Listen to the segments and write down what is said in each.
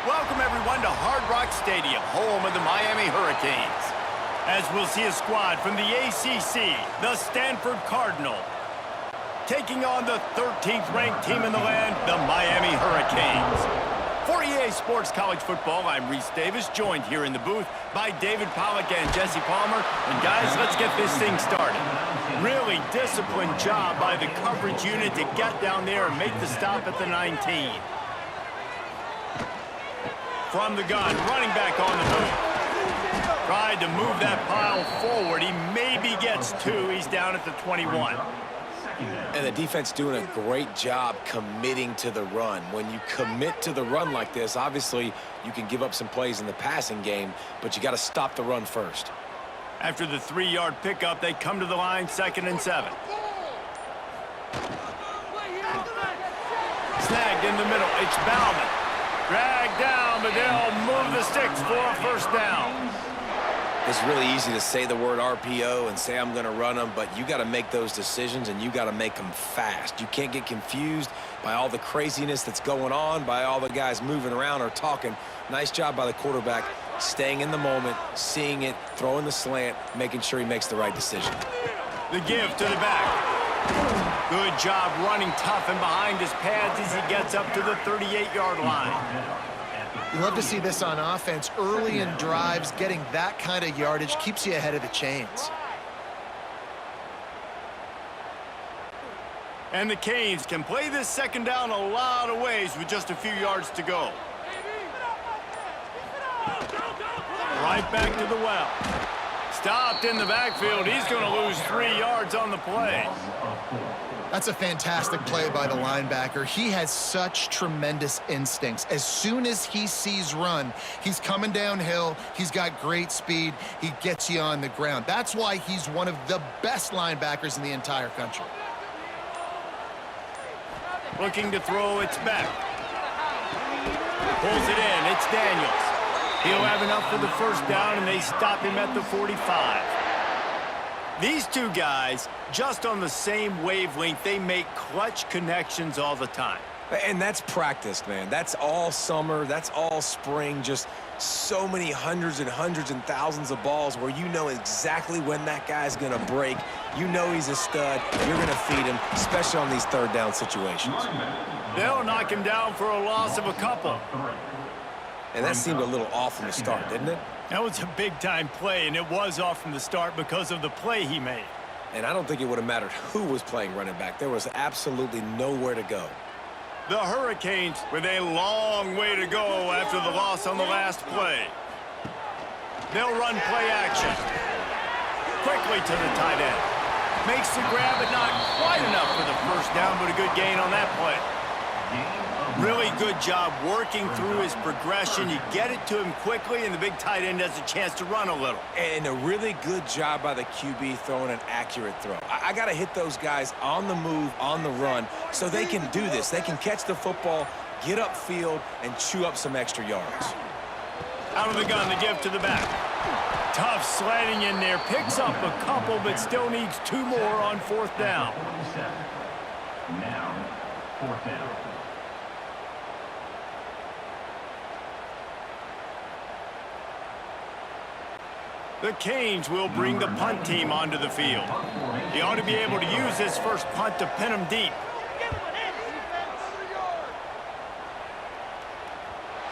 Welcome, everyone, to Hard Rock Stadium, home of the Miami Hurricanes. As we'll see a squad from the ACC, the Stanford Cardinal, taking on the 13th-ranked team in the land, the Miami Hurricanes. For EA Sports College Football, I'm Reese Davis, joined here in the booth by David Pollack and Jesse Palmer. And guys, let's get this thing started. Really disciplined job by the coverage unit to get down there and make the stop at the 19. From the gun, running back on the move. Tried to move that pile forward. He maybe gets two. He's down at the 21. And the defense doing a great job committing to the run. When you commit to the run like this, obviously you can give up some plays in the passing game, but you got to stop the run first. After the 3-yard pickup, they come to the line, 2nd and 7. Snagged in the middle. It's Bauman. Dragged down, but they'll move the sticks for a first down. It's really easy to say the word RPO and say I'm going to run them, but you got to make those decisions and you got to make them fast. You can't get confused by all the craziness that's going on, by all the guys moving around or talking. Nice job by the quarterback, staying in the moment, seeing it, throwing the slant, making sure he makes the right decision. The give to the back. Good job running tough and behind his pads as he gets up to the 38-yard line. You love to see this on offense. Early in drives, getting that kind of yardage keeps you ahead of the chains. And the Canes can play this second down a lot of ways with just a few yards to go. Right back to the well. Stopped in the backfield. He's going to lose 3 yards on the play. That's a fantastic play by the linebacker. He has such tremendous instincts. As soon as he sees run, he's coming downhill. He's got great speed. He gets you on the ground. That's why he's one of the best linebackers in the entire country. Looking to throw, it's back. Pulls it in, it's Daniels. He'll have enough for the first down, and they stop him at the 45. These two guys, just on the same wavelength, they make clutch connections all the time. And that's practice, man. That's all summer. That's all spring. Just so many hundreds and thousands of balls where you know exactly when that guy's going to break. You know he's a stud. You're going to feed him, especially on these third down situations. They'll knock him down for a loss of a couple. And that seemed a little off from the start, didn't it? That was a big-time play, and it was off from the start because of the play he made. And I don't think it would have mattered who was playing running back. There was absolutely nowhere to go. The Hurricanes with a long way to go after the loss on the last play. They'll run play action. Quickly to the tight end. Makes the grab, but not quite enough for the first down, but a good gain on that play. Really good job working through his progression. You get it to him quickly, and the big tight end has a chance to run a little. And a really good job by the QB throwing an accurate throw. I got to hit those guys on the move, on the run, so they can do this. They can catch the football, get upfield, and chew up some extra yards. Out of the gun, the give to the back. Tough sliding in there. Picks up a couple, but still needs 2 more on 4th down. Now, 4th down. The Canes will bring the punt team onto the field. He ought to be able to use this first punt to pin him deep.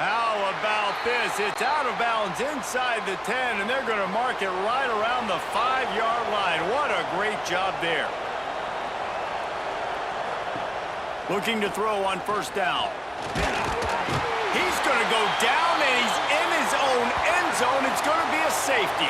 How about this? It's out of bounds inside the 10, and they're going to mark it right around the 5-yard line. What a great job there. Looking to throw on 1st down. He's going to go down, and he's in his own end zone. It's going to be a safety.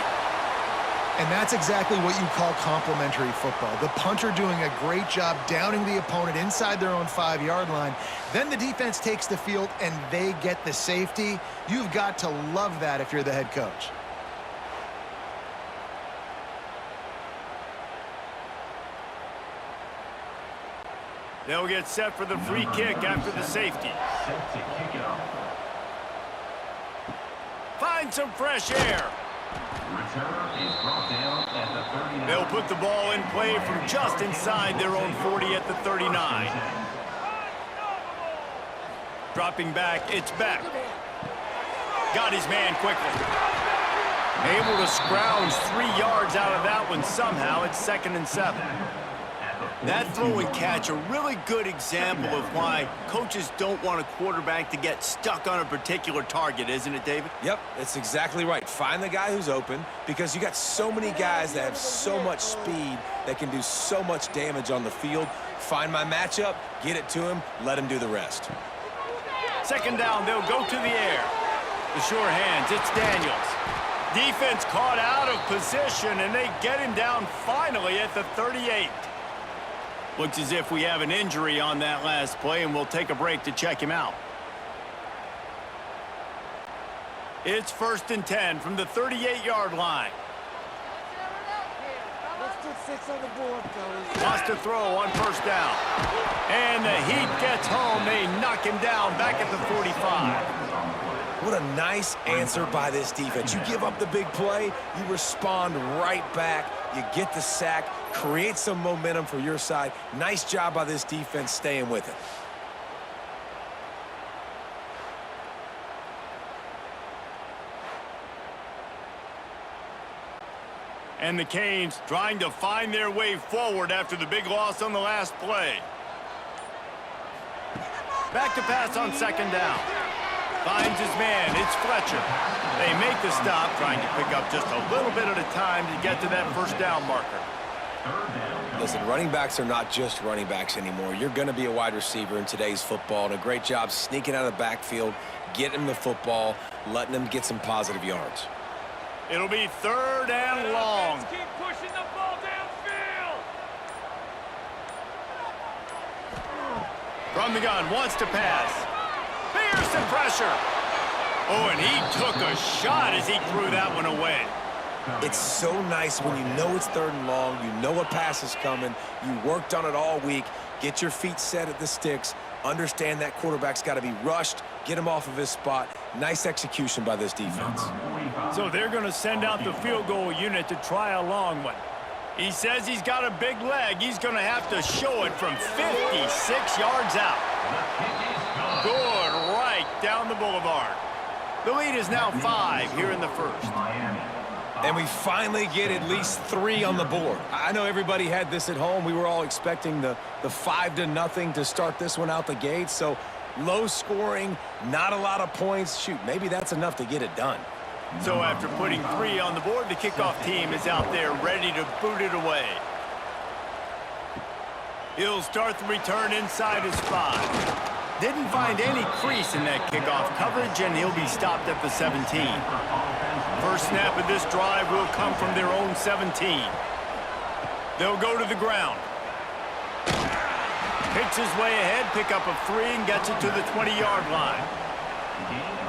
And that's exactly what you call complimentary football. The punter doing a great job downing the opponent inside their own 5-yard line. Then the defense takes the field, and they get the safety. You've got to love that if you're the head coach. They'll get set for the free kick after the safety. Find some fresh air. They'll put the ball in play from just inside their own 40 at the 39. Dropping back, it's back. Got his man quickly. Able to scrounge 3 yards out of that one somehow. It's 2nd and 7. That throw and catch, a really good example of why coaches don't want a quarterback to get stuck on a particular target, isn't it, David? Yep, that's exactly right. Find the guy who's open, because you got so many guys that have so much speed that can do so much damage on the field. Find my matchup, get it to him, let him do the rest. 2nd down, they'll go to the air. The sure hands, it's Daniels. Defense caught out of position, and they get him down finally at the 38. Looks as if we have an injury on that last play, and we'll take a break to check him out. It's 1st and 10 from the 38-yard line. Let's get 6 on the board, fellas. Lost to throw on 1st down. And the heat gets home. They knock him down back at the 45. What a nice answer by this defense. You give up the big play, you respond right back, you get the sack, create some momentum for your side. Nice job by this defense staying with it. And the Canes trying to find their way forward after the big loss on the last play. Back to pass on 2nd down. Finds his man. It's Fletcher. They make the stop, trying to pick up just a little bit at a time to get to that 1st down marker. Listen, running backs are not just running backs anymore. You're going to be a wide receiver in today's football, and a great job sneaking out of the backfield, getting him the football, letting him get some positive yards. It'll be 3rd and long. Keep pushing the ball downfield. From the gun, wants to pass. Pearson pressure. Oh, and he took a shot as he threw that one away. It's so nice when you know it's 3rd and long, you know a pass is coming, you worked on it all week, get your feet set at the sticks, understand that quarterback's got to be rushed, get him off of his spot. Nice execution by this defense. So they're going to send out the field goal unit to try a long one. He says he's got a big leg. He's going to have to show it from 56 yards out. Good, right down the boulevard. The lead is now 5 here in the 1st. And we finally get at least 3 on the board. I know everybody had this at home. We were all expecting the 5-0 to start this one out the gate. So low scoring, not a lot of points. Shoot, maybe that's enough to get it done. So after putting 3 on the board, the kickoff team is out there ready to boot it away. He'll start the return inside his 5. Didn't find any crease in that kickoff coverage, and he'll be stopped at the 17. First snap of this drive will come from their own 17. They'll go to the ground. Picks his way ahead, pick up a 3, and gets it to the 20-yard line.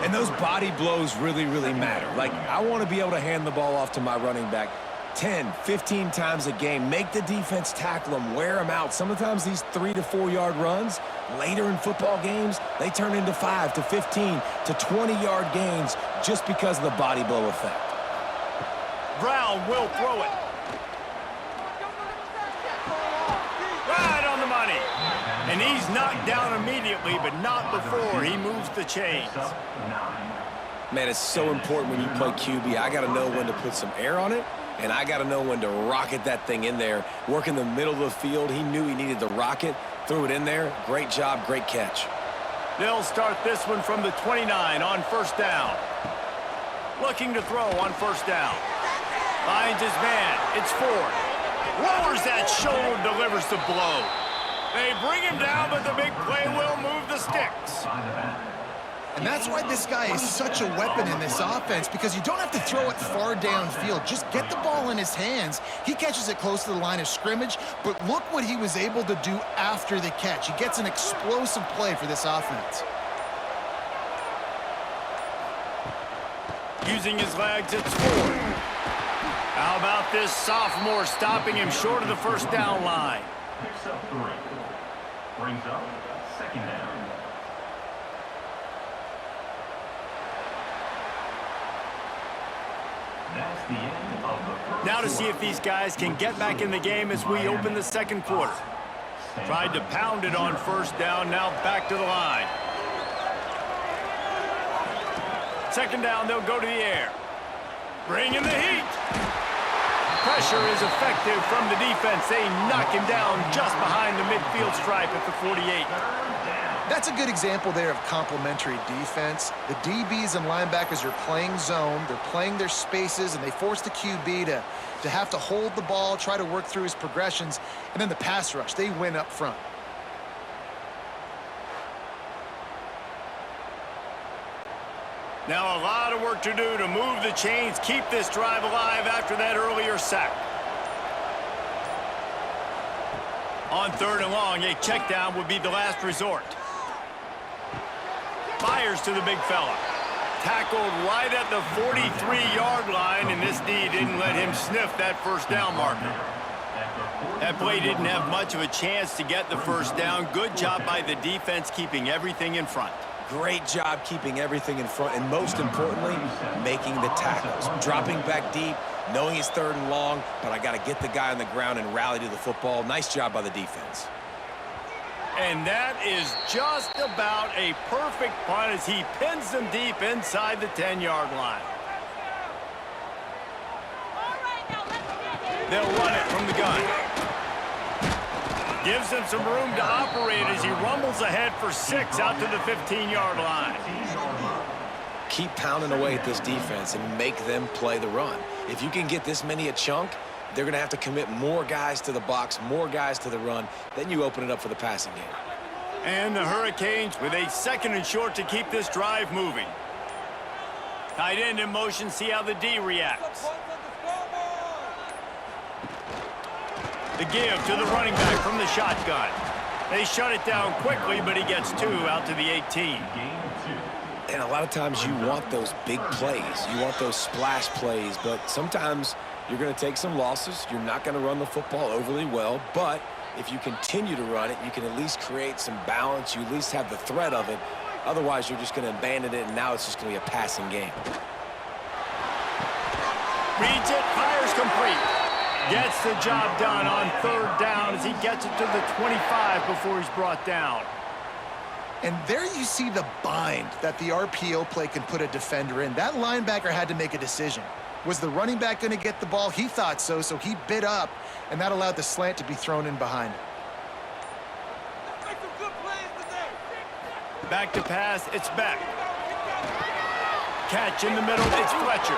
And those body blows really, really matter. Like, I want to be able to hand the ball off to my running back 10, 15 times a game. Make the defense tackle them, wear them out. Sometimes these 3 to 4 yard runs, later in football games, they turn into 5 to 15 to 20-yard gains just because of the body blow effect. Brown will throw it. Right on the money. And he's knocked down immediately, but not before he moves the chains. Man, it's so important when you play QB. I got to know when to put some air on it, and I got to know when to rocket that thing in there. Work in the middle of the field. He knew he needed the rocket, threw it in there. Great job, great catch. They'll start this one from the 29 on 1st down. Looking to throw on 1st down. Finds his man. It's Ford. Lowers that shoulder, delivers the blow. They bring him down, but the big play will move the sticks. And that's why this guy is such a weapon in this offense, because you don't have to throw it far downfield. Just get the ball in his hands. He catches it close to the line of scrimmage, but look what he was able to do after the catch. He gets an explosive play for this offense. Using his legs, it's Ford. How about this sophomore stopping him short of the 1st down line? Picks up 3. Brings up 2nd down. That's the end of the first. Now to see if these guys can get back in the game as we open the 2nd quarter. Tried to pound it on 1st down, now back to the line. Second down, they'll go to the air. Bring in the heat. Pressure is effective from the defense. They knock him down just behind the midfield stripe at the 48. That's a good example there of complementary defense. The DBs and linebackers are playing zone. They're playing their spaces, and they force the QB to have to hold the ball, try to work through his progressions, and then the pass rush, they win up front. Now a lot of work to do to move the chains, keep this drive alive after that earlier sack. On 3rd and long, a check down would be the last resort. Fires to the big fella. Tackled right at the 43-yard line, and this D didn't let him sniff that first down marker. That play didn't have much of a chance to get the first down. Good job by the defense keeping everything in front. Great job keeping everything in front, and most importantly, making the tackles. Dropping back deep, knowing it's 3rd and long, but I got to get the guy on the ground and rally to the football. Nice job by the defense. And that is just about a perfect punt as he pins them deep inside the 10-yard line. They'll run it from the gun. Gives them some room to operate as he rumbles ahead for 6 out to the 15-yard line. Keep pounding away at this defense and make them play the run. If you can get this many a chunk, they're going to have to commit more guys to the box, more guys to the run. Then you open it up for the passing game. And the Hurricanes with a 2nd and short to keep this drive moving. Tight end in motion, see how the D reacts. The give to the running back from the shotgun. They shut it down quickly, but he gets 2 out to the 18. And a lot of times you want those big plays. You want those splash plays, but sometimes you're going to take some losses. You're not going to run the football overly well, but if you continue to run it, you can at least create some balance. You at least have the threat of it. Otherwise, you're just going to abandon it, and now it's just going to be a passing game. Reads it, fires complete. Gets the job done on 3rd down as he gets it to the 25 before he's brought down. And there you see the bind that the RPO play can put a defender in. That linebacker had to make a decision. Was the running back going to get the ball? He thought so, so he bit up, and that allowed the slant to be thrown in behind. Back to pass, it's Beck. Catch in the middle, it's Fletcher.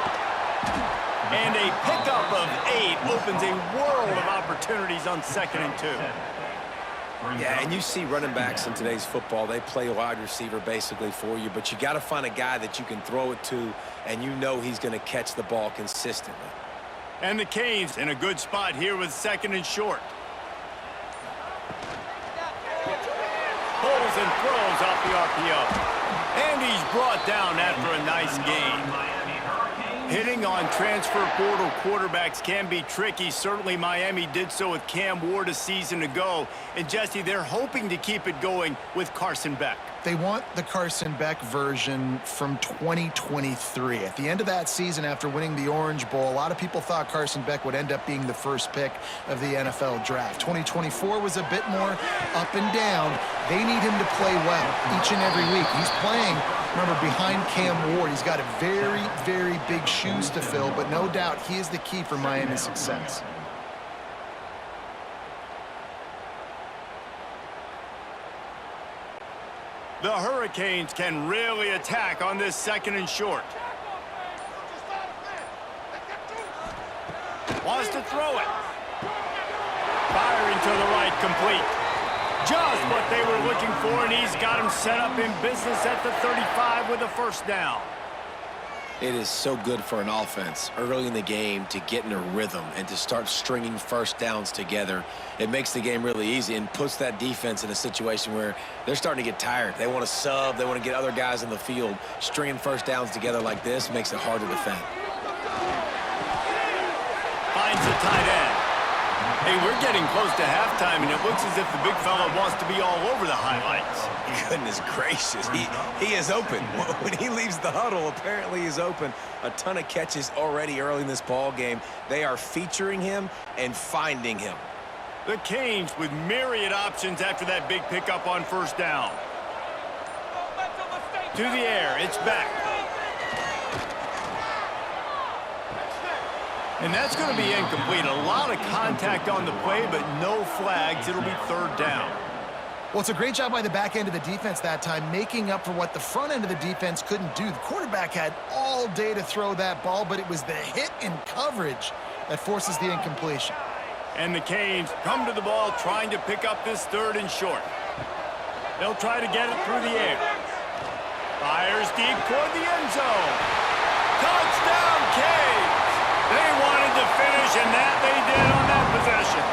And a pickup of 8 opens a world of opportunities on 2nd and 2. Yeah, and you see running backs in today's football, they play wide receiver basically for you, but you got to find a guy that you can throw it to, and you know he's going to catch the ball consistently. And the Canes in a good spot here with 2nd and short. Pulls and throws off the RPO. And he's brought down after a nice gain. Hitting on transfer portal quarterbacks can be tricky. Certainly Miami did so with Cam Ward a season ago. And Jesse, they're hoping to keep it going with Carson Beck. They want the Carson Beck version from 2023. At the end of that season, after winning the Orange Bowl, a lot of people thought Carson Beck would end up being the first pick of the NFL draft. 2024 was a bit more up and down. They need him to play well each and every week. He's playing, remember, behind Cam Ward. He's got a very, very big shoes to fill, but no doubt he is the key for Miami's success. The Hurricanes can really attack on this 2nd and short. Wants to throw it. Firing to the right, complete. Just what they were looking for, and he's got him set up in business at the 35 with a 1st down. It is so good for an offense early in the game to get in a rhythm and to start stringing 1st downs together. It makes the game really easy and puts that defense in a situation where they're starting to get tired. They want to sub. They want to get other guys in the field. Stringing 1st downs together like this makes it hard to defend. Finds the tight end. Hey, we're getting close to halftime, and it looks as if the big fella wants to be all over the highlights. Goodness gracious, he is open. When he leaves the huddle, apparently he's open. A ton of catches already early in this ball game. They are featuring him and finding him. The Canes with myriad options after that big pickup on 1st down. To the air, it's back. And that's going to be incomplete. A lot of contact on the play, but no flags. It'll be third down. Well, it's a great job by the back end of the defense that time, making up for what the front end of the defense couldn't do. The quarterback had all day to throw that ball, but it was the hit and coverage that forces the incompletion. And the Canes come to the ball trying to pick up this third and short. They'll try to get it through the air. Fires deep toward the end zone. Touchdown, Canes! They wanted to finish, and that they did on that possession.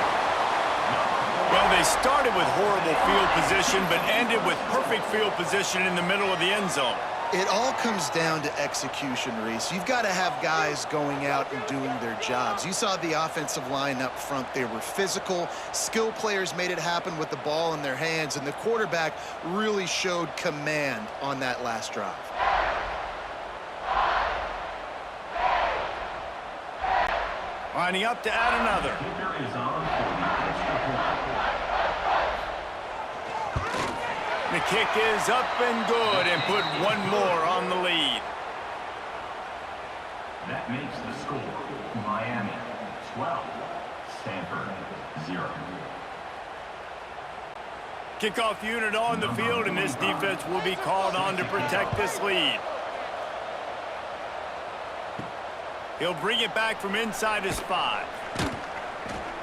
Well, they started with horrible field position, but ended with perfect field position in the middle of the end zone. It all comes down to execution, Reese. You've got to have guys going out and doing their jobs. You saw the offensive line up front. They were physical. Skill players made it happen with the ball in their hands, and the quarterback really showed command on that last drive. Lining up to add another. Kicker is on for the extra point. The kick is up and good and put one more on the lead. That makes the score Miami 12, Stanford 0. Kickoff unit on the field, and this defense will be called on to protect this lead. He'll bring it back from inside his 5.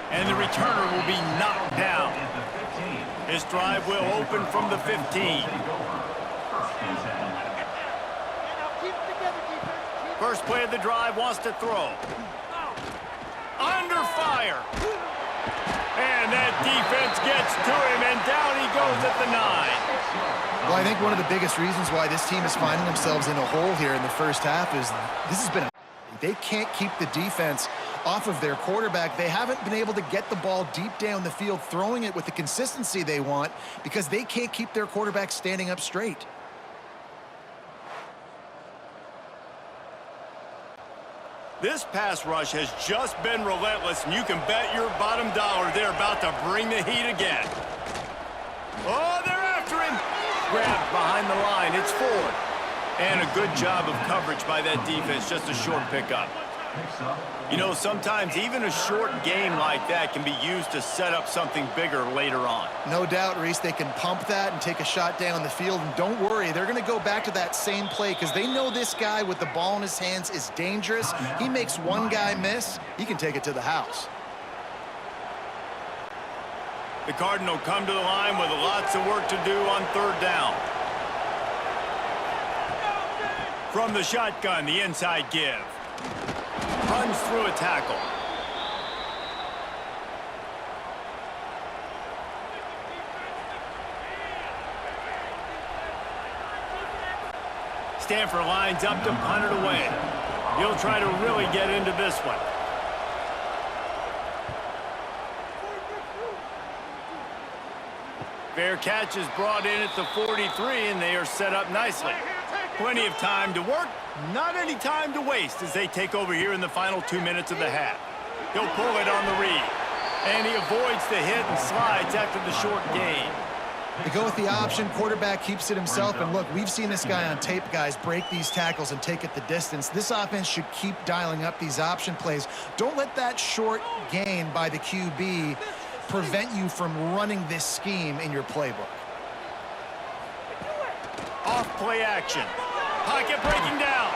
And the returner will be knocked down. His drive will open from the 15. First play of the drive, wants to throw. Under fire. And that defense gets to him, and down he goes at the 9. Well, I think one of the biggest reasons why this team is finding themselves in a hole here in the first half is this has been a... They can't keep the defense off of their quarterback. They haven't been able to get the ball deep down the field, throwing it with the consistency they want because they can't keep their quarterback standing up straight. This pass rush has just been relentless, and you can bet your bottom dollar they're about to bring the heat again. Oh, they're after him. Grabbed behind the line. It's Ford. And a good job of coverage by that defense, just a short pickup. You know, sometimes even a short game like that can be used to set up something bigger later on. No doubt, Reese, they can pump that and take a shot down the field. And don't worry, they're going to go back to that same play because they know this guy with the ball in his hands is dangerous. He makes one guy miss, he can take it to the house. The Cardinal come to the line with lots of work to do on third down. From the shotgun, the inside give. Runs through a tackle. Stanford lines up to punt it away. He'll try to really get into this one. Fair catch is brought in at the 43, and they are set up nicely. Plenty of time to work, not any time to waste as they take over here in the final 2 minutes of the half. He'll pull it on the read, and he avoids the hit and slides after the short gain. They go with the option, quarterback keeps it himself, and look, we've seen this guy on tape, guys, break these tackles and take it the distance. This offense should keep dialing up these option plays. Don't let that short gain by the QB prevent you from running this scheme in your playbook. Off play action. Pocket breaking down.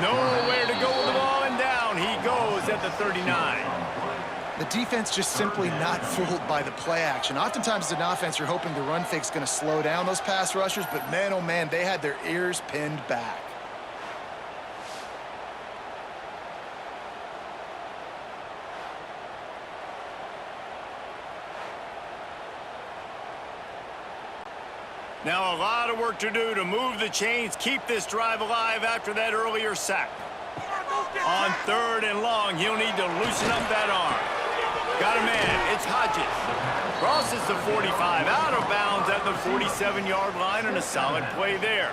Nowhere to go with the ball, and down he goes at the 39. The defense just simply not fooled by the play action. Oftentimes as an offense, you're hoping the run fake's going to slow down those pass rushers, but man, oh man, they had their ears pinned back. Now a lot of work to do to move the chains, keep this drive alive after that earlier sack. On third and long, he'll need to loosen up that arm. Got a man, it's Hodges. Crosses the 45, out of bounds at the 47-yard line, and a solid play there.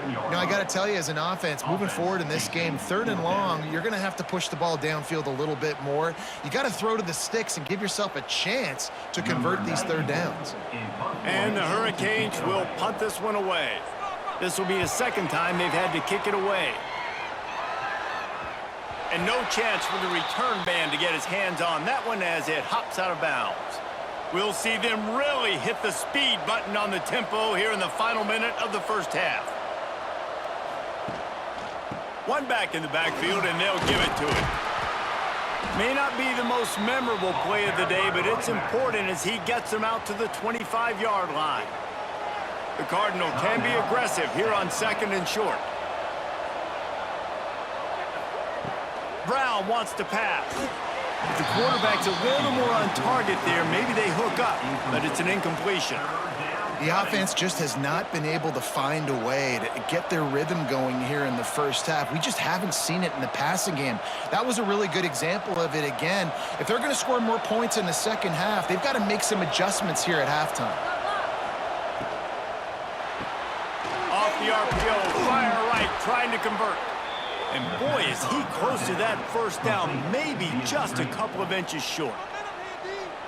You know, I got to tell you, as an offense, moving forward in this game, third and long, you're going to have to push the ball downfield a little bit more. You got to throw to the sticks and give yourself a chance to convert these third downs. And the Hurricanes will punt this one away. This will be the second time they've had to kick it away. And no chance for the return man to get his hands on that one as it hops out of bounds. We'll see them really hit the speed button on the tempo here in the final minute of the first half. One back in the backfield, and they'll give it to him. May not be the most memorable play of the day, but it's important as he gets them out to the 25-yard line. The Cardinal can be aggressive here on 2nd and short. Brown wants to pass. If the quarterback's a little more on target there, maybe they hook up, but it's an incompletion. The offense just has not been able to find a way to get their rhythm going here in the first half. We just haven't seen it in the passing game. That was a really good example of it again. If they're going to score more points in the second half, they've got to make some adjustments here at halftime. Off the RPO, fire right, trying to convert. And boy, is he close to that first down, maybe just a couple of inches short.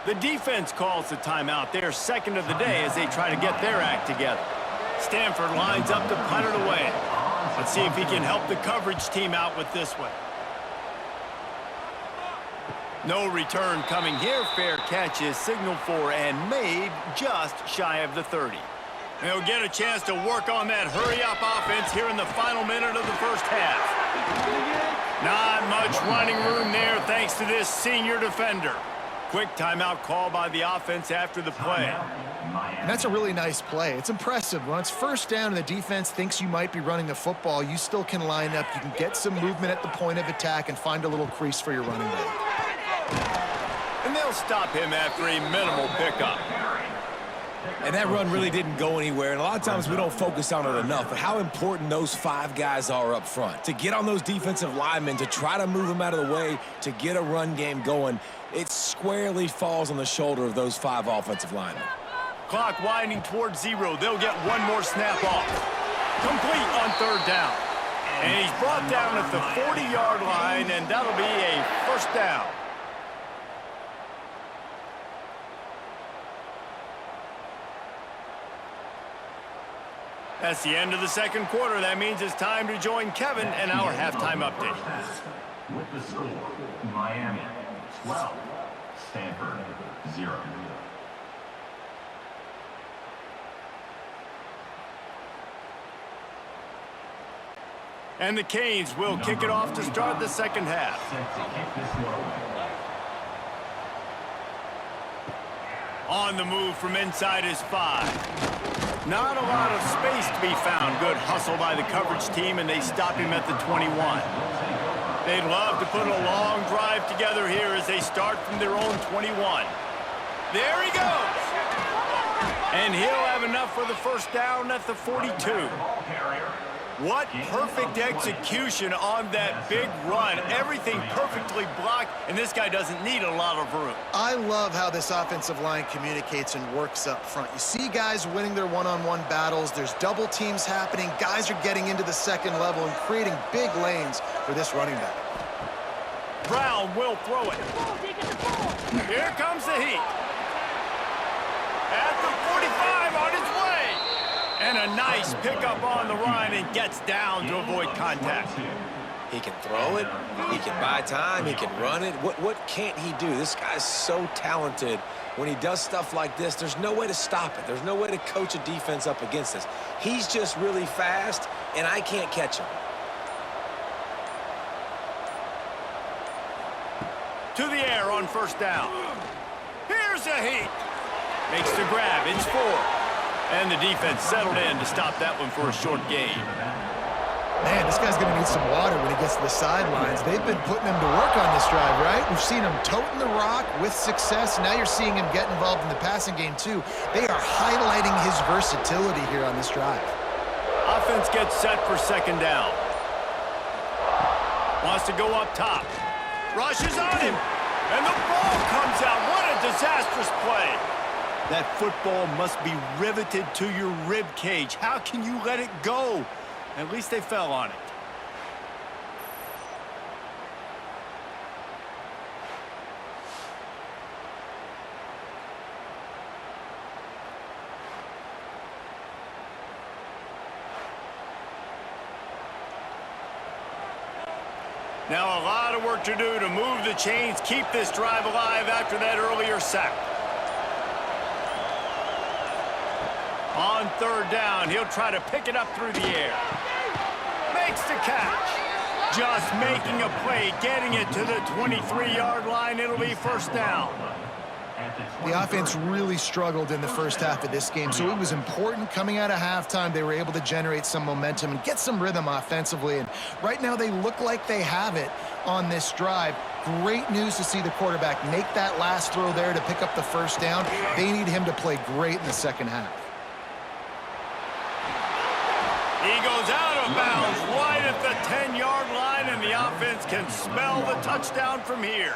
The defense calls the timeout. They're second of the day as they try to get their act together. Stanford lines up to punt it away. Let's see if he can help the coverage team out with this one. No return coming here. Fair catch is signaled for and made just shy of the 30. They'll get a chance to work on that hurry-up offense here in the final minute of the first half. Not much running room there thanks to this senior defender. Quick timeout call by the offense after the play. And that's a really nice play. It's impressive. When it's first down and the defense thinks you might be running the football, you still can line up. You can get some movement at the point of attack and find a little crease for your running back. And they'll stop him after a minimal pickup. And that run really didn't go anywhere, and a lot of times we don't focus on it enough, but how important those 5 guys are up front. To get on those defensive linemen, to try to move them out of the way, to get a run game going, it squarely falls on the shoulder of those 5 offensive linemen. Clock winding towards 0. They'll get one more snap off. Complete on 3rd down. And he's brought down at the 40-yard line, and that'll be a first down. That's the end of the second quarter. That means it's time to join Kevin in our halftime update. With the score, Miami 12, Stanford 0. And the Canes will kick it off to start the second half. Set to kick this one away. On the move from inside is 5. Not a lot of space to be found. Good hustle by the coverage team, and they stop him at the 21. They'd love to put a long drive together here as they start from their own 21. There he goes. And he'll have enough for the first down at the 42. What perfect execution on that big run. Everything perfectly blocked, and this guy doesn't need a lot of room. I love how this offensive line communicates and works up front. You see guys winning their one-on-one battles. There's double teams happening. Guys are getting into the second level and creating big lanes for this running back. Brown will throw it. Here comes the heat. At the 45 on his way. And a nice pickup on the run and gets down to avoid contact. He can throw it, he can buy time, he can run it. What can't he do? This guy's so talented. When he does stuff like this, there's no way to stop it. There's no way to coach a defense up against this. He's just really fast, and I can't catch him. To the air on first down. Here's a heat. Makes the grab. It's 4. And the defense settled in to stop that one for a short gain. Man, this guy's going to need some water when he gets to the sidelines. They've been putting him to work on this drive, right? We've seen him toting the rock with success. Now you're seeing him get involved in the passing game, too. They are highlighting his versatility here on this drive. Offense gets set for second down. Wants to go up top. Rushes on him. And the ball comes out. What a disastrous play. That football must be riveted to your rib cage. How can you let it go? At least they fell on it. Now a lot of work to do to move the chains, keep this drive alive after that earlier sack. On third down, he'll try to pick it up through the air. Makes the catch. Just making a play, getting it to the 23-yard line. It'll be first down. The offense really struggled in the first half of this game, so it was important coming out of halftime. They were able to generate some momentum and get some rhythm offensively, and right now they look like they have it on this drive. Great news to see the quarterback make that last throw there to pick up the first down. They need him to play great in the second half. He goes out of bounds right at the 10-yard line, and the offense can smell the touchdown from here.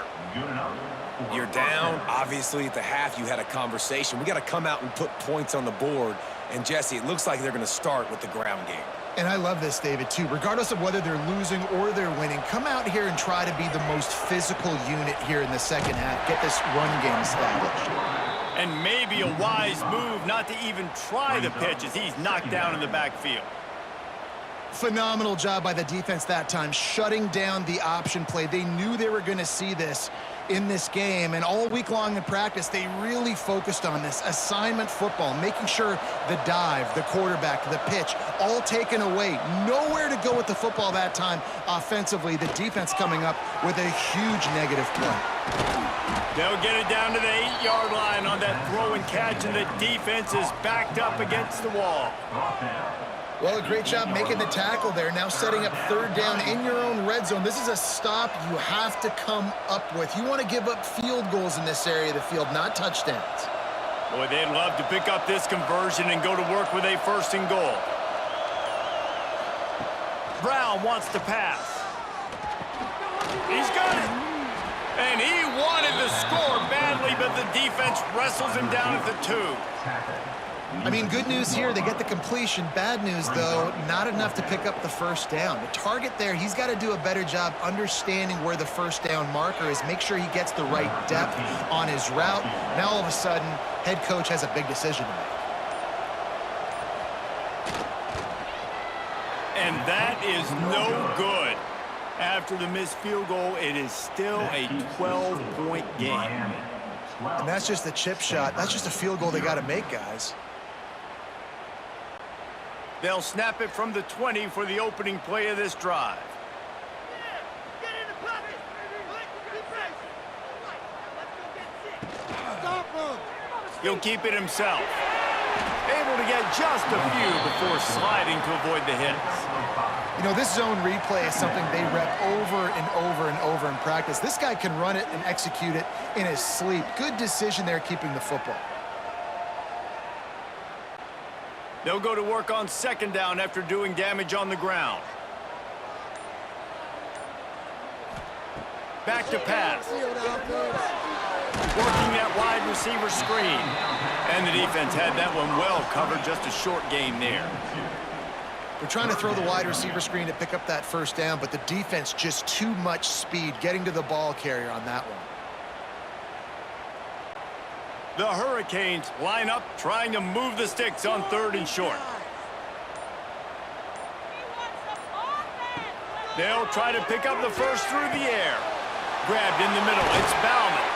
You're down. Obviously, at the half, you had a conversation. We got to come out and put points on the board. And, Jesse, it looks like they're going to start with the ground game. And I love this, David, too. Regardless of whether they're losing or they're winning, come out here and try to be the most physical unit here in the second half. Get this run game established. And maybe a wise move not to even try the pitch as he's knocked down in the backfield. Phenomenal job by the defense that time, shutting down the option play. They knew they were going to see this in this game, and all week long in practice, they really focused on this assignment football, making sure the dive, the quarterback, the pitch, all taken away. Nowhere to go with the football that time offensively. The defense coming up with a huge negative play. They'll get it down to the 8-yard line on that throw and catch, and the defense is backed up against the wall. Well, a great job making the tackle there. Now setting up third down in your own red zone. This is a stop you have to come up with. You want to give up field goals in this area of the field, not touchdowns. Boy, they'd love to pick up this conversion and go to work with a first and goal. Brown wants to pass. He's got it. And he wanted to score badly, but the defense wrestles him down at the 2. I mean, good news here, they get the completion. Bad news, though, not enough to pick up the first down. The target there, he's got to do a better job understanding where the first down marker is, make sure he gets the right depth on his route. Now, all of a sudden, head coach has a big decision to make. And that is no good. After the missed field goal, it is still a 12-point game. And that's just a chip shot. That's just a field goal they got to make, guys. They'll snap it from the 20 for the opening play of this drive. He'll keep it himself. Able to get just a few before sliding to avoid the hits. You know, this zone replay is something they rep over and over and over in practice. This guy can run it and execute it in his sleep. Good decision there keeping the football. They'll go to work on second down after doing damage on the ground. Back to pass. Working that wide receiver screen. And the defense had that one well covered, just a short gain there. They're trying to throw the wide receiver screen to pick up that first down, but the defense just too much speed getting to the ball carrier on that one. The Hurricanes line up, trying to move the sticks on third and short. They'll try to pick up the first through the air. Grabbed in the middle, it's Bauman.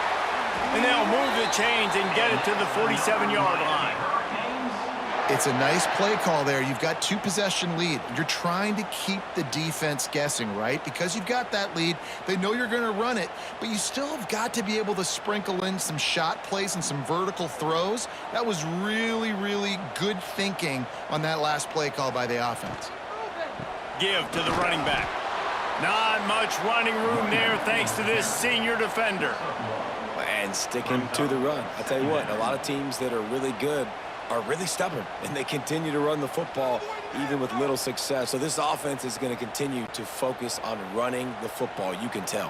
And they'll move the chains and get it to the 47-yard line. It's a nice play call there. You've got 2-possession lead. You're trying to keep the defense guessing, right? Because you've got that lead. They know you're going to run it, but you still have got to be able to sprinkle in some shot plays and some vertical throws. That was really, really good thinking on that last play call by the offense. Give to the running back. Not much running room there thanks to this senior defender. And sticking to the run. I tell you what, a lot of teams that are really good are really stubborn, and they continue to run the football even with little success. So this offense is going to continue to focus on running the football, you can tell.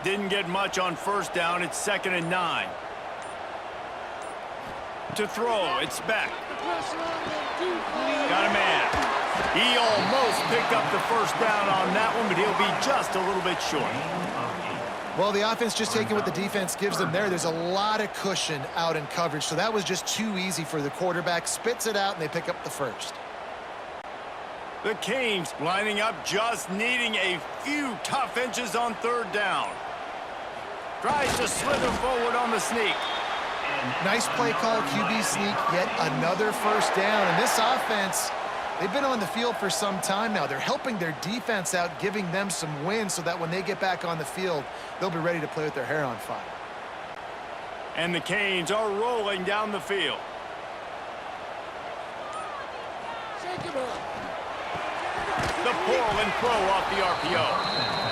Didn't get much on first down. It's 2nd and 9. To throw, it's back. Got a man. He almost picked up the first down on that one, but he'll be just a little bit short. Well, the offense just taking what the defense gives them there. There's a lot of cushion out in coverage, so that was just too easy for the quarterback. Spits it out, and they pick up the first. The Canes lining up, just needing a few tough inches on third down. Tries to slither forward on the sneak. Nice play call, QB sneak, yet another first down. And this offense, they've been on the field for some time now. They're helping their defense out, giving them some wins so that when they get back on the field, they'll be ready to play with their hair on fire. And the Canes are rolling down the field. Shake him up. The pull and throw off the RPO.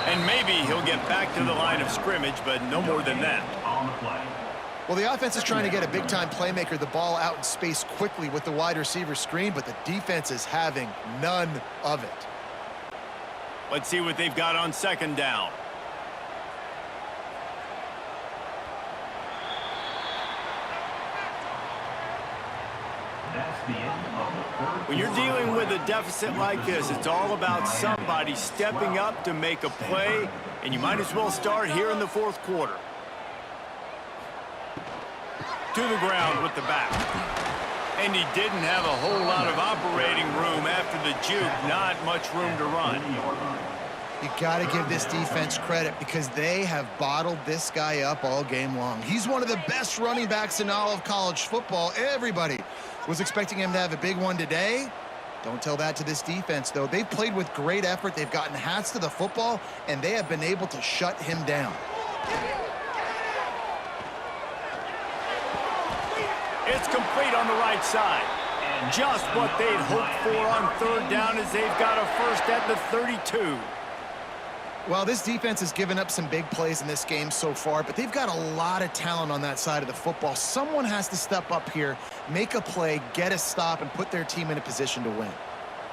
And maybe he'll get back to the line of scrimmage, but no more than that. On the play. Well, the offense is trying to get a big-time playmaker the ball out in space quickly with the wide receiver screen, but the defense is having none of it. Let's see what they've got on second down. That's the end of the third. When you're dealing with a deficit like this, it's all about somebody stepping up to make a play, and you might as well start here in the fourth quarter. To the ground with the back. And he didn't have a whole lot of operating room after the juke. Not much room to run. You got to give this defense credit because they have bottled this guy up all game long. He's one of the best running backs in all of college football. Everybody was expecting him to have a big one today. Don't tell that to this defense, though. They've played with great effort. They've gotten hats to the football, and they have been able to shut him down. It's complete on the right side. Just what they'd hoped for on third down as they've got a first at the 32. Well, this defense has given up some big plays in this game so far, but they've got a lot of talent on that side of the football. Someone has to step up here, make a play, get a stop, and put their team in a position to win.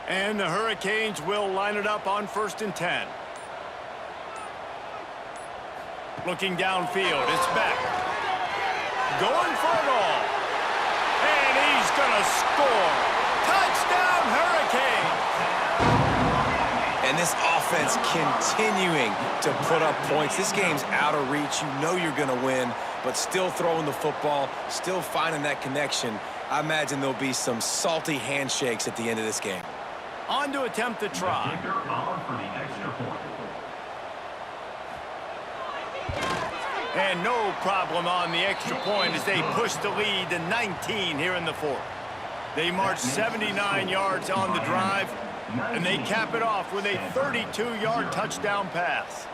And the Hurricanes will line it up on 1st and 10. Looking downfield, it's Beck. Going for it all. And he's going to score. Touchdown, Hurricanes! And this offense continuing to put up points. This game's out of reach. You know you're going to win, but still throwing the football, still finding that connection. I imagine there'll be some salty handshakes at the end of this game. On to attempt the try. Kicker on for the extra point. And no problem on the extra point as they push the lead to 19 here in the fourth. They march 79 yards on the drive, and they cap it off with a 32-yard touchdown pass.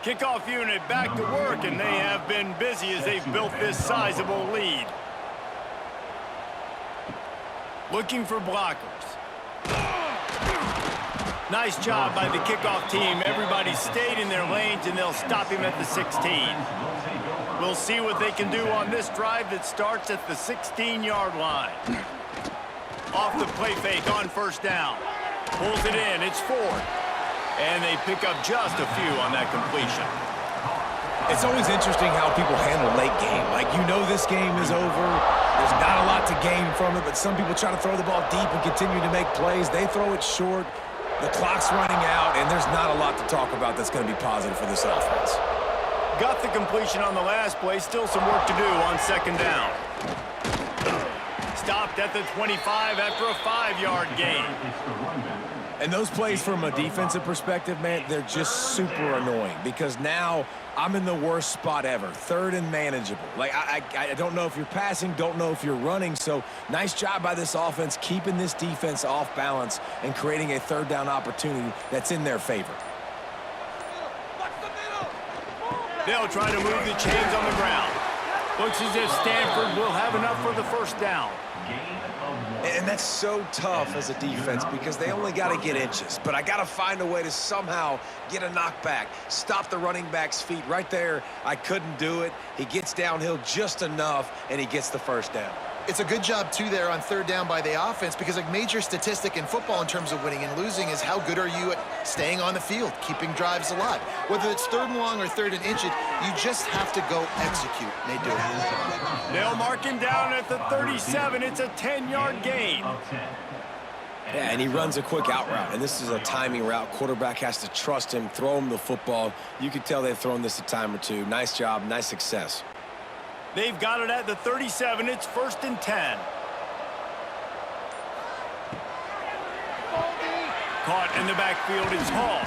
Kickoff unit back to work, and they have been busy as they've built this sizable lead. Looking for blockers. Nice job by the kickoff team. Everybody stayed in their lanes, and they'll stop him at the 16. We'll see what they can do on this drive that starts at the 16-yard line. Off the play fake on first down. Pulls it in. It's Ford. And they pick up just a few on that completion. It's always interesting how people handle late game. Like, you know this game is over. There's not a lot to gain from it, but some people try to throw the ball deep and continue to make plays. They throw it short. The clock's running out, and there's not a lot to talk about that's going to be positive for this offense. Got the completion on the last play. Still some work to do on second down. Stopped at the 25 after a 5-yard gain. And those plays from a defensive perspective, man, they're just super annoying because now I'm in the worst spot ever, third and manageable. Like, I don't know if you're passing, don't know if you're running, so nice job by this offense keeping this defense off balance and creating a third down opportunity that's in their favor. They'll try to move the chains on the ground. Looks as if Stanford will have enough for the first down. And that's so tough as a defense because they only got to get inches. But I got to find a way to somehow get a knockback, stop the running back's feet right there. I couldn't do it. He gets downhill just enough, and he gets the first down. It's a good job, too, there on third down by the offense because a major statistic in football in terms of winning and losing is how good are you at staying on the field, keeping drives alive. Whether it's third and long or third and inches, you just have to go execute. They do it. They'll mark him down at the 37. It's a 10-yard gain. Yeah, and he runs a quick out route, and this is a timing route. Quarterback has to trust him, throw him the football. You can tell they've thrown this a time or two. Nice job, nice success. They've got it at the 37. It's 1st and 10. caught in the backfield is Hall.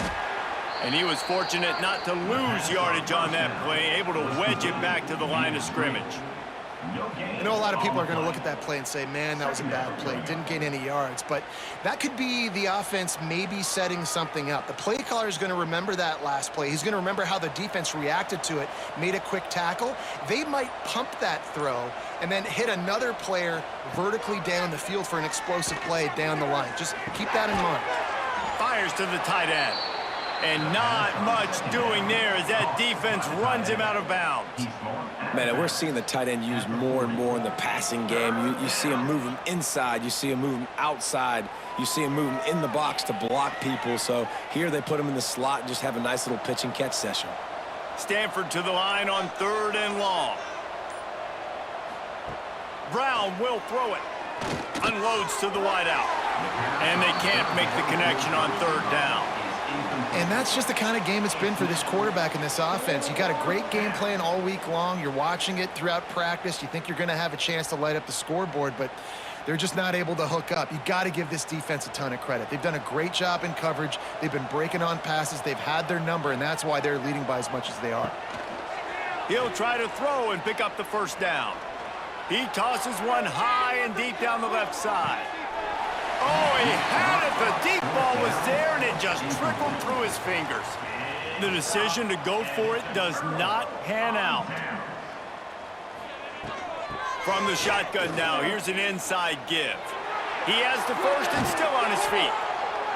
And he was fortunate not to lose yardage on that play, able to wedge it back to the line of scrimmage. I know a lot of people are going to look at that play and say, man, that was a bad play. Didn't gain any yards. But that could be the offense maybe setting something up. The play caller is going to remember that last play. He's going to remember how the defense reacted to it, made a quick tackle. They might pump that throw and then hit another player vertically down the field for an explosive play down the line. Just keep that in mind. Fires to the tight end. And not much doing there as that defense runs him out of bounds. Man, we're seeing the tight end used more and more in the passing game. You see him move him inside. You see him move him outside. You see him move him in the box to block people. So here they put him in the slot and just have a nice little pitch and catch session. Stanford to the line on 3rd and long. Brown will throw it. Unloads to the wideout. And they can't make the connection on 3rd down. And that's just the kind of game it's been for this quarterback in this offense. You got a great game plan all week long. You're watching it throughout practice. You think you're going to have a chance to light up the scoreboard, but they're just not able to hook up. You got to give this defense a ton of credit. They've done a great job in coverage. They've been breaking on passes. They've had their number, and that's why they're leading by as much as they are. He'll try to throw and pick up the 1st down. He tosses one high and deep down the left side. Oh, he had it. The deep ball was there, and it just trickled through his fingers. The decision to go for it does not pan out. From the shotgun now, here's an inside give. He has the 1st and still on his feet.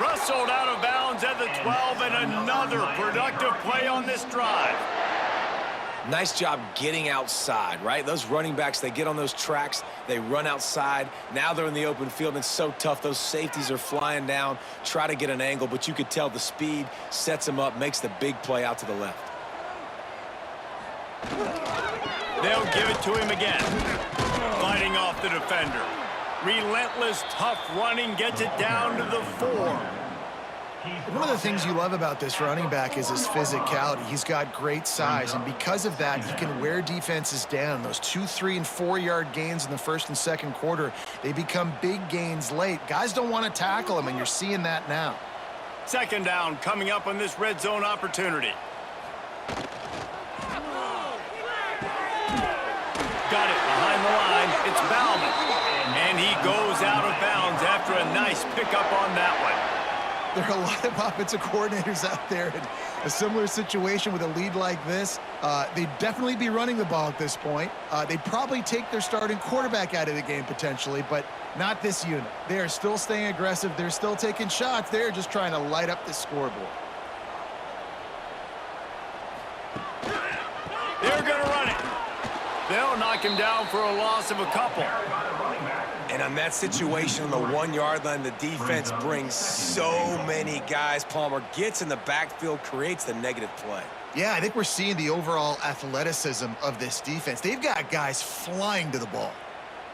Rustled out of bounds at the 12, and another productive play on this drive. Nice job getting outside, right? Those running backs, they get on those tracks, they run outside. Now they're in the open field, and it's so tough. Those safeties are flying down, try to get an angle, but you could tell the speed sets them up, makes the big play out to the left. They'll give it to him again. Fighting off the defender. Relentless, tough running, gets it down to the 4. One of the things you love about this running back is his physicality. He's got great size, and because of that, he can wear defenses down. Those 2, 3, and 4-yard gains in the 1st and 2nd quarter, they become big gains late. Guys don't want to tackle him, and you're seeing that now. 2nd down coming up on this red zone opportunity. Got it behind the line. It's Bauman. And he goes out of bounds after a nice pickup on that one. There are a lot of offensive coordinators out there in a similar situation with a lead like this. They'd definitely be running the ball at this point. They'd probably take their starting quarterback out of the game potentially, but not this unit. They are still staying aggressive. They're still taking shots. They're just trying to light up the scoreboard. They're going to run it. They'll knock him down for a loss of a couple. And on that situation on the 1-yard line, the defense brings so many guys. Palmer gets in the backfield, creates the negative play. Yeah, I think we're seeing the overall athleticism of this defense. They've got guys flying to the ball.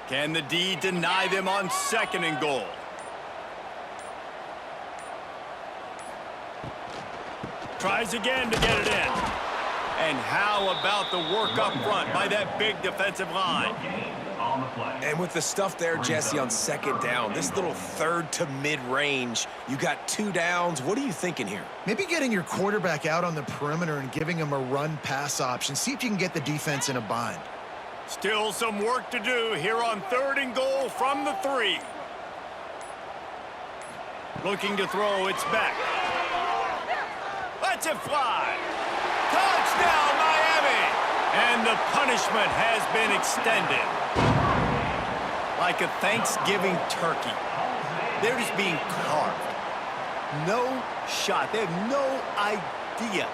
Can the D deny them on 2nd and goal? Tries again to get it in. And how about the work up front by that big defensive line? And with the stuff there, Jesse, on 2nd down, this little 3rd to mid-range, you got 2 downs. What are you thinking here? Maybe getting your quarterback out on the perimeter and giving him a run-pass option. See if you can get the defense in a bind. Still some work to do here on 3rd and goal from the 3. Looking to throw, it's back. Lets it fly. Touchdown, Miami! And the punishment has been extended. Like a Thanksgiving turkey. They're just being carved. No shot. They have no idea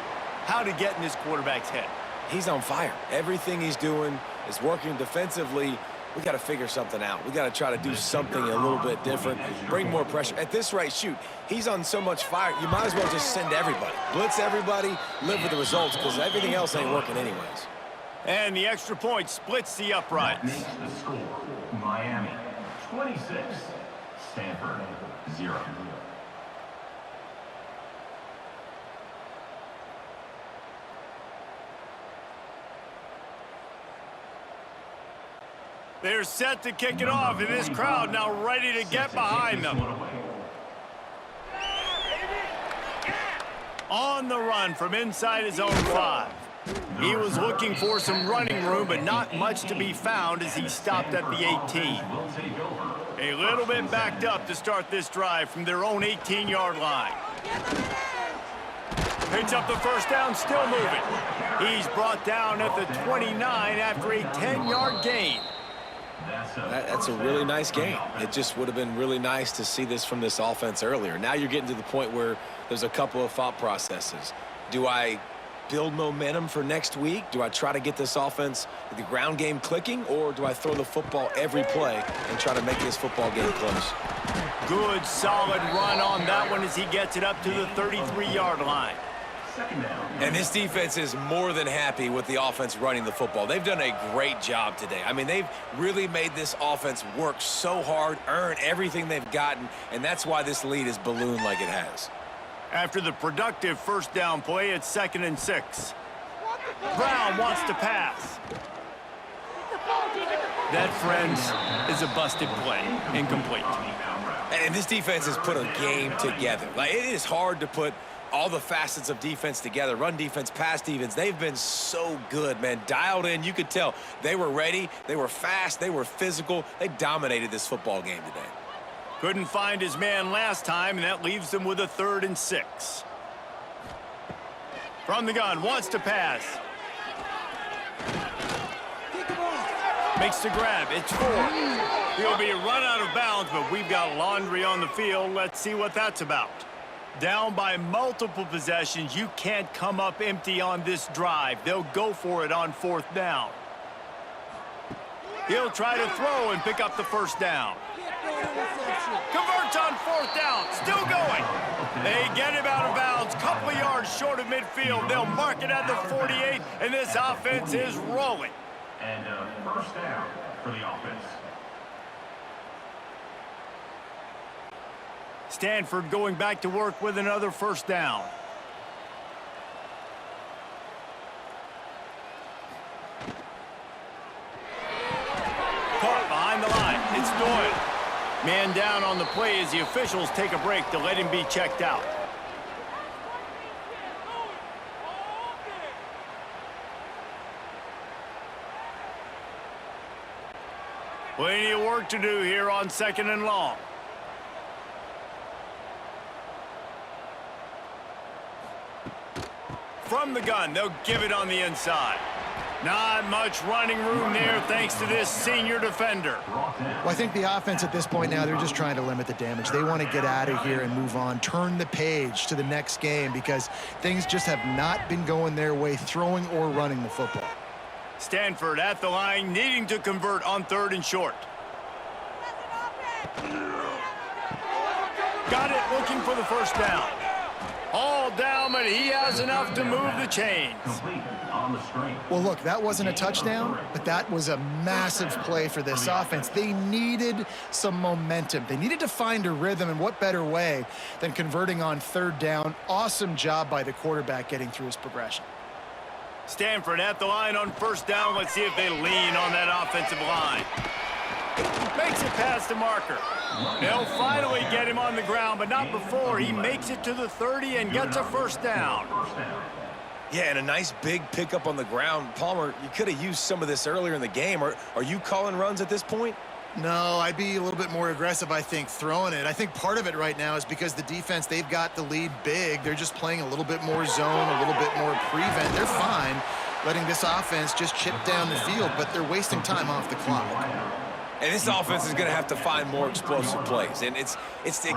how to get in this quarterback's head. He's on fire. Everything he's doing is working defensively. We got to figure something out. We got to try to do something a little bit different, bring more pressure. At this rate, shoot, he's on so much fire, you might as well just send everybody. Blitz everybody, live with the results, because everything else ain't working anyways. And the extra point splits the uprights. Makes the score, Miami 26, Stanford 0. They're set to kick it off, and this crowd now ready to get behind them. On the run from inside his own 5. He was looking for some running room, but not much to be found as he stopped at the 18. A little bit backed up to start this drive from their own 18-yard line. Picks up the first down, still moving. He's brought down at the 29 after a 10-yard gain. That's a really nice game. It just would have been really nice to see this from this offense earlier. Now you're getting to the point where there's a couple of thought processes. Do I build momentum for next week? Do I try to get this offense, the ground game clicking, or do I throw the football every play and try to make this football game close? Good, solid run on that one as he gets it up to the 33-yard line. And this defense is more than happy with the offense running the football. They've done a great job today. I mean, they've really made this offense work so hard, earn everything they've gotten, and that's why this lead is ballooned like it has. After the productive first down play, it's 2nd and 6. Brown wants to pass. That, friends, is a busted play. Incomplete. And this defense has put a game together. Like, it is hard to put all the facets of defense together. Run defense, pass defense. They've been so good, man. Dialed in. You could tell they were ready. They were fast. They were physical. They dominated this football game today. Couldn't find his man last time, and that leaves them with a 3rd and 6. From the gun, wants to pass. Makes the grab. It's 4. He'll be run out of bounds, but we've got laundry on the field. Let's see what that's about. Down by multiple possessions, you can't come up empty on this drive. They'll go for it on 4th down. He'll try to throw and pick up the first down. Converts on 4th down, still going. They get him out of bounds, couple of yards short of midfield. They'll mark it at the 48, and this offense is rolling. And first down for the offense. Stanford going back to work with another first down. Caught behind the line. It's Doyle. Man down on the play as the officials take a break to let him be checked out. Plenty of work to do here on 2nd and long. From the gun, they'll give it on the inside. Not much running room there thanks to this senior defender. Well, I think the offense at this point now, they're just trying to limit the damage. They want to get out of here and move on, turn the page to the next game because things just have not been going their way, throwing or running the football. Stanford at the line, needing to convert on 3rd and short. Got it, looking for the first down. All down, but he has enough to move the chains. Well, look, that wasn't a touchdown, but that was a massive play for this offense. They needed some momentum. They needed to find a rhythm, and what better way than converting on 3rd down. Awesome job by the quarterback getting through his progression. Stanford at the line on 1st down. Let's see if they lean on that offensive line. Makes it past the marker. They'll finally get him on the ground, but not before he makes it to the 30 and gets a first down. Yeah, and a nice big pickup on the ground. Palmer, you could have used some of this earlier in the game. Are you calling runs at this point? No, I'd be a little bit more aggressive, I think, throwing it. I think part of it right now is because the defense, they've got the lead big. They're just playing a little bit more zone, a little bit more prevent. They're fine letting this offense just chip down the field, but they're wasting time off the clock. And this offense is going to have to find more explosive plays. And it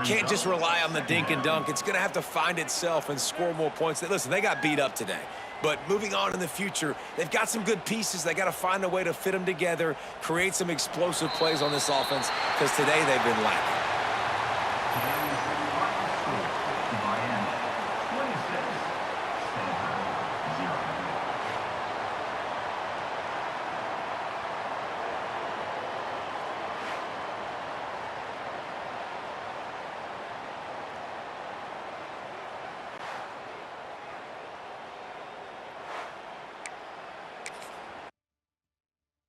can't just rely on the dink and dunk. It's going to have to find itself and score more points. Listen, they got beat up today. But moving on in the future, they've got some good pieces. They got to find a way to fit them together, create some explosive plays on this offense, because today they've been lacking.